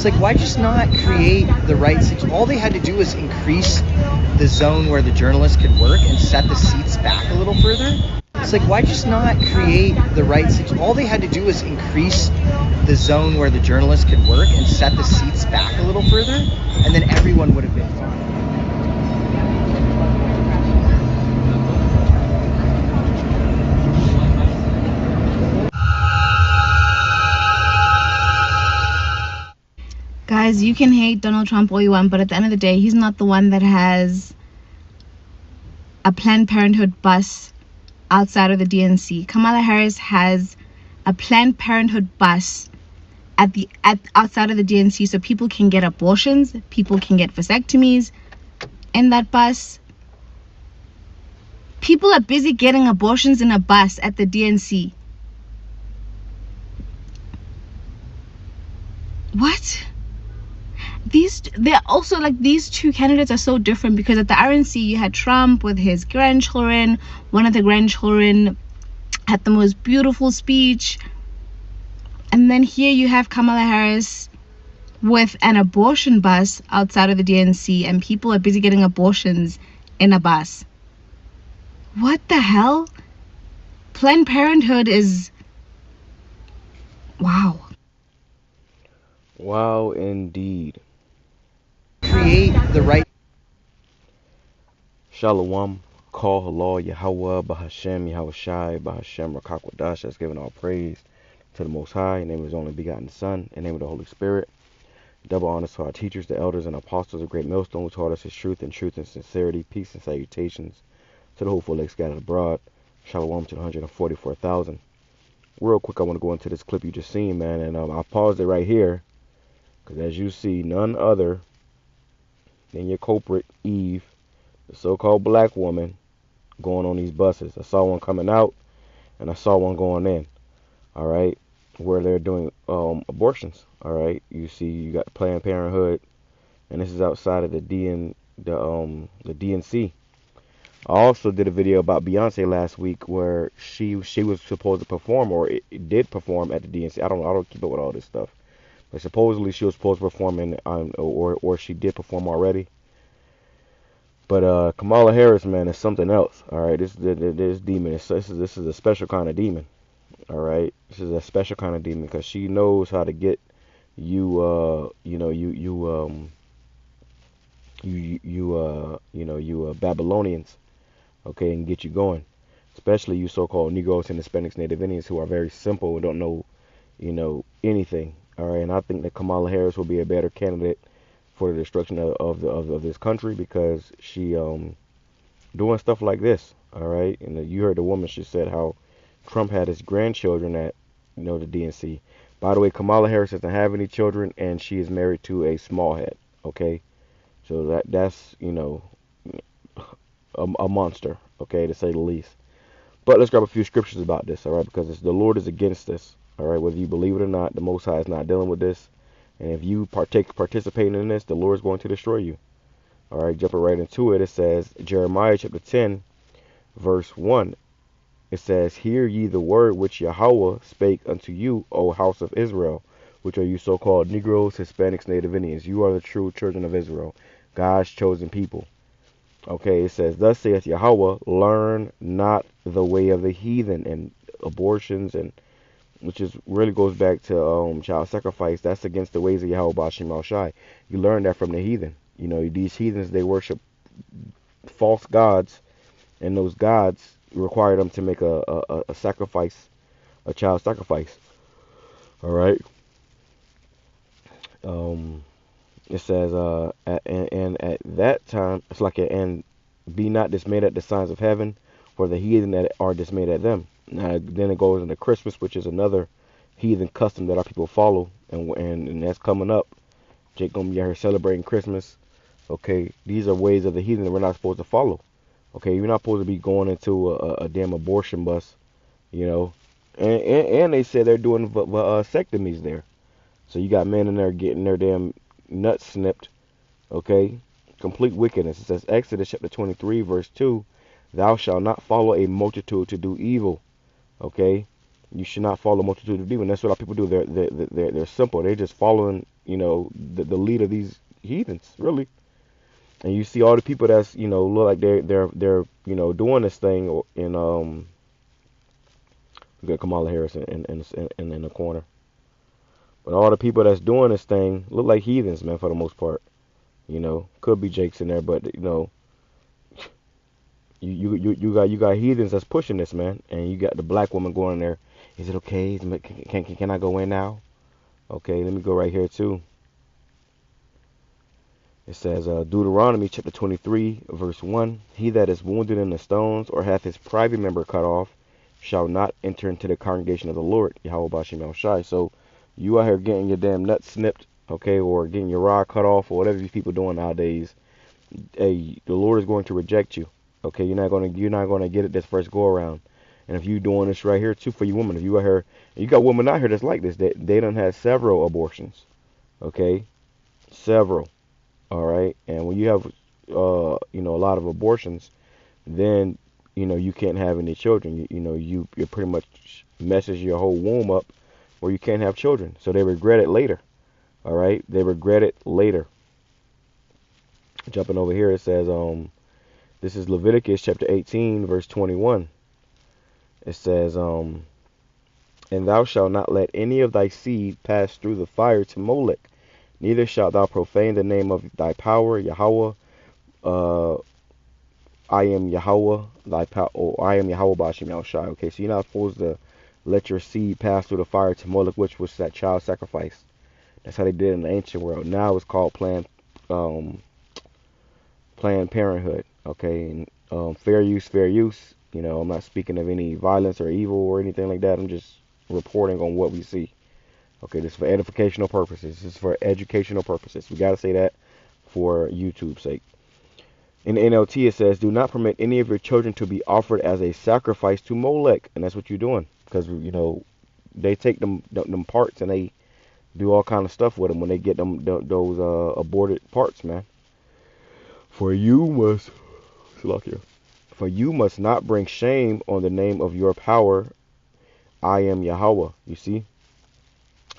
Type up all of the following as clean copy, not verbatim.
like, why just not create the right situation? All they had to do was increase the zone where the journalists could work and set the seats back a little further. It's like, why just not create the right situation? All they had to do was increase the zone where the journalists could work and set the seats back a little further, and then everyone would have been fine. Guys, you can hate Donald Trump all you want, but at the end of the day, he's not the one that has a Planned Parenthood bus outside of the DNC. Kamala Harris has a Planned Parenthood bus outside of the DNC, so people can get abortions, people can get vasectomies in that bus. People are busy getting abortions in a bus at the DNC. What? They're also like, these two candidates are so different, because at the RNC you had Trump with his grandchildren. One of the grandchildren had the most beautiful speech, and then here you have Kamala Harris with an abortion bus outside of the DNC, and people are busy getting abortions in a bus. What the hell? Planned Parenthood is, wow. Wow, indeed. Create the right. Shalom, call halal, YAHAWAH, BAHASHAM, YAHAWASHI, BAHASHAM, QADASH. That's giving all praise to the Most High, in the name of His only begotten Son, in the name of the Holy Spirit. Double honors to our teachers, the elders, and apostles of Great Millstone, who taught us His truth and sincerity, peace and salutations to the hopeful elect scattered abroad. Shalom to the 144,000. Real quick, I want to go into this clip you just seen, man, and I paused it right here, because as you see, none other than your culprit, Eve, the so-called black woman, going on these buses. I saw one coming out, and I saw one going in, all right, where they're doing abortions, all right. You see, you got Planned Parenthood, and this is outside of the DNC. I also did a video about Beyonce last week where she was supposed to perform, or it did perform at the DNC. I don't keep up with all this stuff. But supposedly she was supposed to perform or she did perform already. But Kamala Harris, man, is something else. All right, this demon. This is a special kind of demon. All right, this is a special kind of demon, because she knows how to get you, Babylonians, okay, and get you going. Especially you so-called Negroes and Hispanics, Native Indians, who are very simple and don't know, anything. All right, and I think that Kamala Harris will be a better candidate for the destruction of this country, because she doing stuff like this. All right, and you heard the woman, she said how Trump had his grandchildren at the DNC. By the way, Kamala Harris doesn't have any children, and she is married to a smallhead. Okay, so that's a monster, okay, to say the least. But let's grab a few scriptures about this, all right, because the Lord is against this. All right, whether you believe it or not, the Most High is not dealing with this. And if you participate in this, the Lord is going to destroy you. All right, jumping right into it, it says, Jeremiah chapter 10, verse 1. It says, Hear ye the word which Yahawah spake unto you, O house of Israel, which are you so-called Negroes, Hispanics, Native Indians. You are the true children of Israel, God's chosen people. Okay, it says, Thus saith Yahawah, learn not the way of the heathen, and abortions, and which is really goes back to child sacrifice. That's against the ways of YAHAWASHI. You learn that from the heathen. These heathens, they worship false gods, and those gods require them to make a sacrifice, a child sacrifice. All right. It says, and at that time, it's like, and be not dismayed at the signs of heaven, for the heathen that are dismayed at them. Now, then it goes into Christmas, which is another heathen custom that our people follow, and that's coming up. Jake gonna be out here celebrating Christmas. Okay, these are ways of the heathen that we're not supposed to follow. Okay, you're not supposed to be going into a damn abortion bus, and they say they're doing vasectomies there. So you got men in there getting their damn nuts snipped. Okay, complete wickedness. It says Exodus chapter 23 verse 2, Thou shalt not follow a multitude to do evil. Okay, You should not follow the multitude of demons. That's what a lot of people do. They're simple. They're just following, the lead of these heathens, really. And you see all the people that's, look like they're doing this thing in we got Kamala Harris in the corner. But all the people that's doing this thing look like heathens, man, for the most part. Could be Jake's in there, but you got heathens that's pushing this, man, and you got the black woman going in there. Is it okay? Can I go in now? Okay, let me go right here too. It says Deuteronomy chapter 23 verse 1. He that is wounded in the stones or hath his private member cut off shall not enter into the congregation of the Lord. YAHAWASHI. So you out here getting your damn nuts snipped, okay, or getting your rod cut off, or whatever these people doing nowadays. Hey, the Lord is going to reject you. Okay, you're not gonna get it this first go around. And if you doing this right here too for you women, if you out here, you got women out here that's like this, they done had several abortions. Okay, several. All right, and when you have a lot of abortions, then you can't have any children. You pretty much messes your whole womb up where you can't have children. So they regret it later. All right, they regret it later. Jumping over here, it says this is Leviticus chapter 18 verse 21. It says and thou shalt not let any of thy seed pass through the fire to Molech, neither shalt thou profane the name of thy power, Yahweh. I am Yahweh, thy power, or I am Yahweh Bashim Yahushai. Okay, so you're not supposed to let your seed pass through the fire to Molech, which was that child sacrifice. That's how they did in the ancient world. Now it's called Planned Parenthood. Okay, and fair use, fair use. I'm not speaking of any violence or evil or anything like that. I'm just reporting on what we see. Okay, this is for edificational purposes. This is for educational purposes. We got to say that for YouTube's sake. In the NLT, it says, do not permit any of your children to be offered as a sacrifice to Molech. And that's what you're doing. Because, they take them parts and they do all kind of stuff with them when they get those aborted parts, man. For you must not bring shame on the name of your power. I am Yahweh. You see?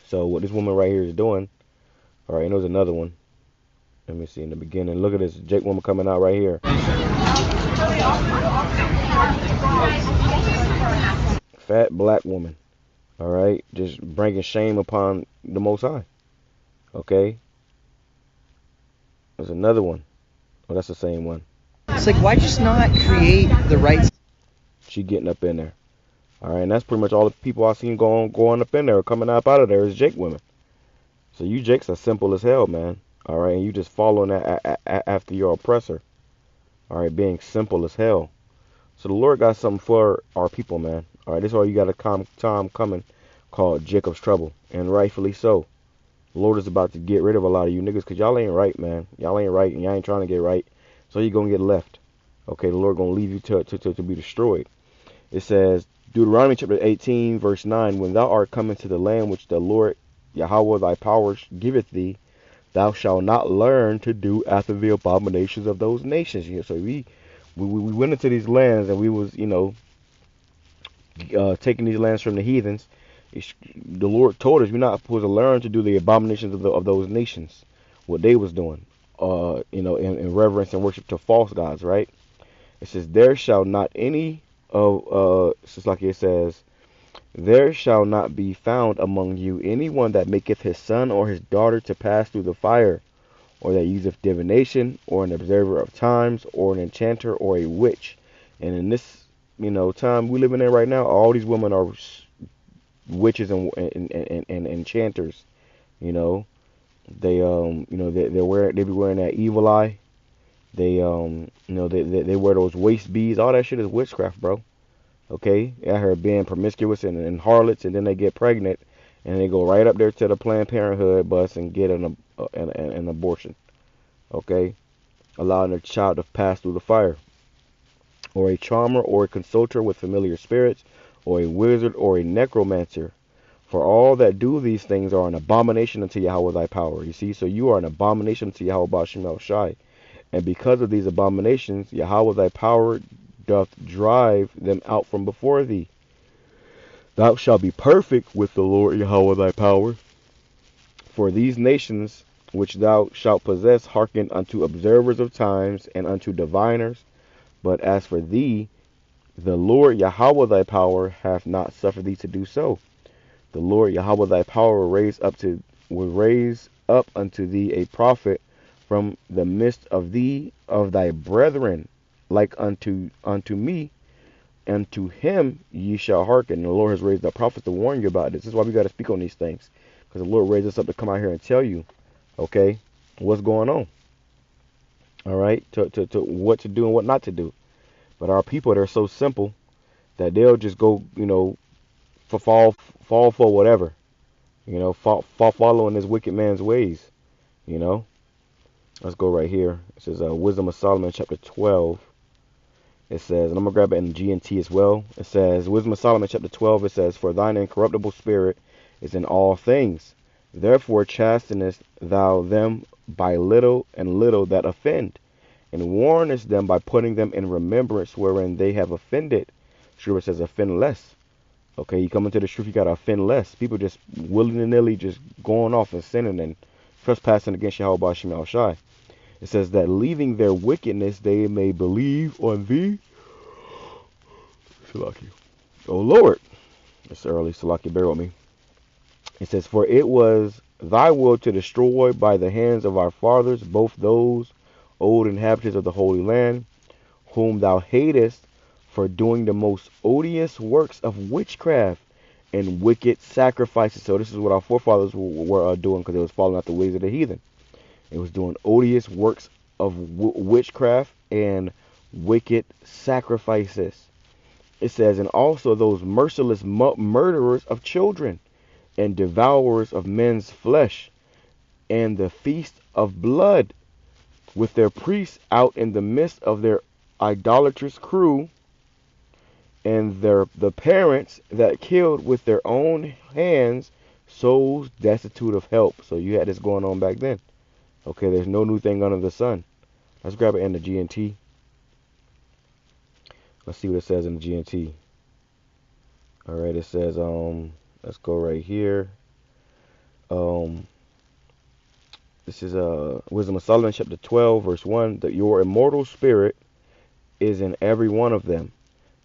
So what this woman right here is doing. All right, and there's another one. Let me see in the beginning. Look at this Jake woman coming out right here. Fat black woman. All right, just bringing shame upon the Most High. Okay. There's another one. Oh, that's the same one. It's like, why just not create the right... She getting up in there. All right, and that's pretty much all the people I've seen going up in there, coming up out of there is Jake women. So you Jakes are simple as hell, man. All right, and you just following after your oppressor. All right, being simple as hell. So the Lord got something for our people, man. All right, this is all you got a time coming called Jacob's trouble, and rightfully so. The Lord is about to get rid of a lot of you niggas because y'all ain't right, man. Y'all ain't right, and y'all ain't trying to get right. So you're going to get left. Okay, the Lord going to leave you to be destroyed. It says, Deuteronomy chapter 18, verse 9, when thou art come into the land which the Lord Yahweh thy power giveth thee, thou shalt not learn to do after the abominations of those nations. So we went into these lands and we was, taking these lands from the heathens. The Lord told us we're not supposed to learn to do the abominations of those nations, what they was doing, in reverence and worship to false gods, right? It says, there shall not any of, just like it says, there shall not be found among you anyone that maketh his son or his daughter to pass through the fire, or that useth divination, or an observer of times, or an enchanter, or a witch. And in this, time we living in right now, all these women are witches and enchanters. They they be wearing that evil eye. They they wear those waist beads. All that shit is witchcraft, bro. Okay, I heard being promiscuous and harlots, and then they get pregnant, and they go right up there to the Planned Parenthood bus and get an abortion. Okay, allowing their child to pass through the fire. Or a charmer, or a consulter with familiar spirits, or a wizard, or a necromancer. For all that do these things are an abomination unto Yahweh thy power. You see, so you are an abomination to Yahweh Bashim Yahushai. And because of these abominations, Yahweh thy power doth drive them out from before thee. Thou shalt be perfect with the Lord Yahweh thy power. For these nations which thou shalt possess hearken unto observers of times and unto diviners. But as for thee, the Lord Yahweh thy power hath not suffered thee to do so. The Lord Yahweh thy power will raise up unto thee a prophet from the midst of thee, of thy brethren, like unto me. And to him ye shall hearken. And the Lord has raised up prophets to warn you about this. This is why we got to speak on these things. Because the Lord raised us up to come out here and tell you, okay, what's going on. All right, to what to do and what not to do. But our people, they're so simple that they'll just go, fall for whatever, following this wicked man's ways, Let's go right here. It says Wisdom of Solomon, chapter 12. It says, and I'm going to grab it in GNT as well. It says, Wisdom of Solomon, chapter 12, it says, For thine incorruptible spirit is in all things. Therefore chastenest thou them by little and little that offend, and warnest them by putting them in remembrance wherein they have offended. Sure, it says offend less. Okay, you come into the truth, you got to offend less. People just willy-nilly just going off and sinning and trespassing against YAHAWASHI. It says that leaving their wickedness, they may believe on thee. Salaki. Oh Lord. It's early. Salaki, bear with me. It says, For it was thy will to destroy by the hands of our fathers both those old inhabitants of the Holy Land, whom thou hatest for doing the most odious works of witchcraft and wicked sacrifices. So this is what our forefathers were doing, because they was following out the ways of the heathen. It was doing odious works of witchcraft and wicked sacrifices. It says, and also those merciless murderers of children and devourers of men's flesh, and the feast of blood, with their priests out in the midst of their idolatrous crew, and the parents that killed with their own hands souls destitute of help. So you had this going on back then. Okay, there's no new thing under the sun. Let's grab it in the GNT. Let's see what it says in the GNT. All right, it says, let's go right here. This is Wisdom of Solomon, chapter 12, verse 1. That your immortal spirit is in every one of them,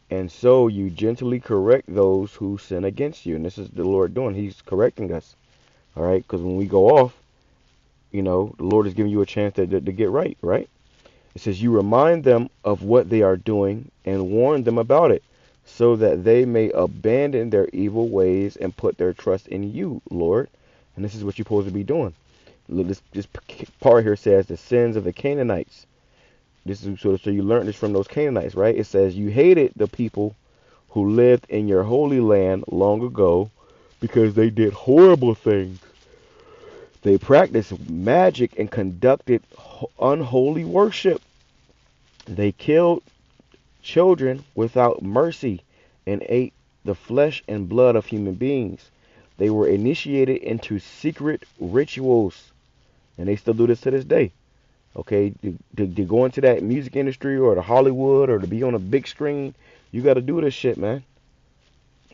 and so you gently correct those who sin against you. And this is the Lord doing. He's correcting us. All right, because when we go off, the Lord is giving you a chance to get right, right? It says, you remind them of what they are doing and warn them about it, so that they may abandon their evil ways and put their trust in you, Lord. And this is what you're supposed to be doing. This part here says the sins of the Canaanites. This is so you learn this from those Canaanites, right? It says you hated the people who lived in your holy land long ago because they did horrible things. They practiced magic and conducted unholy worship. They killed children without mercy and ate the flesh and blood of human beings. They were initiated into secret rituals, and they still do this to this day. Okay, to go into that music industry or to Hollywood or to be on a big screen, you got to do this shit, man.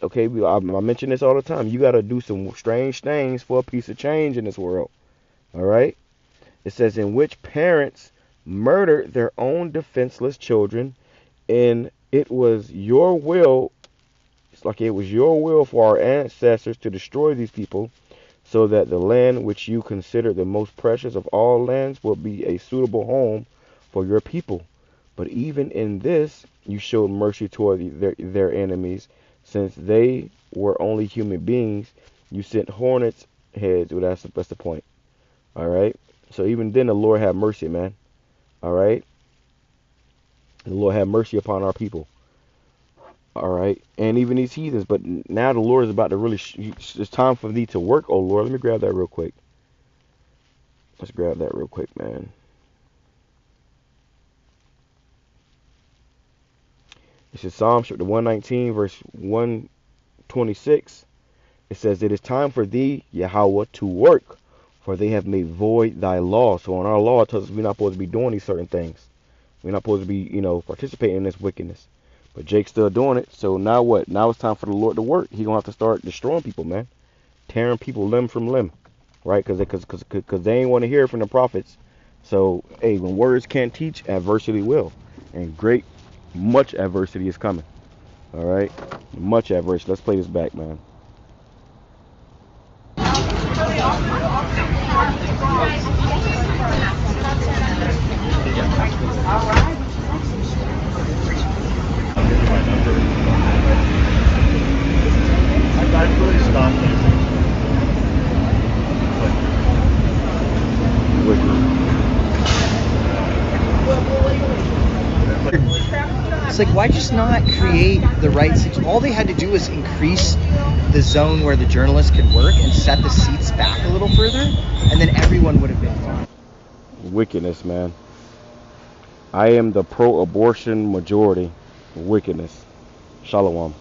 Okay, I mention this all the time. You got to do some strange things for a piece of change in this world. All right? It says, in which parents murdered their own defenseless children, and it was your will, it's like it was your will for our ancestors to destroy these people, so that the land which you consider the most precious of all lands will be a suitable home for your people. But even in this, you showed mercy toward their enemies, since they were only human beings. You sent hornets' heads. Well, that's the point. All right. So even then, the Lord had mercy, man. All right. The Lord had mercy upon our people. All right. And even these heathens. But now the Lord is about to really, it's time for thee to work, oh Lord. Let me grab that real quick. Let's grab that real quick, man. This is Psalm chapter 119, verse 126. It says, it is time for thee, Yahweh, to work, for they have made void thy law. So in our law, it tells us we're not supposed to be doing these certain things. We're not supposed to be, participating in this wickedness. But Jake's still doing it. So now what? Now it's time for the Lord to work. He gonna have to start destroying people, man, tearing people limb from limb, right? Because they ain't want to hear it from the prophets. So hey, when words can't teach, adversity will, and much adversity is coming. All right, much adversity. Let's play this back, man. It's like, why just not create the right situation? All they had to do was increase the zone where the journalists could work and set the seats back a little further, and then everyone would have been fine. Wickedness, man. I am the pro-abortion majority. Wickedness. Shalom.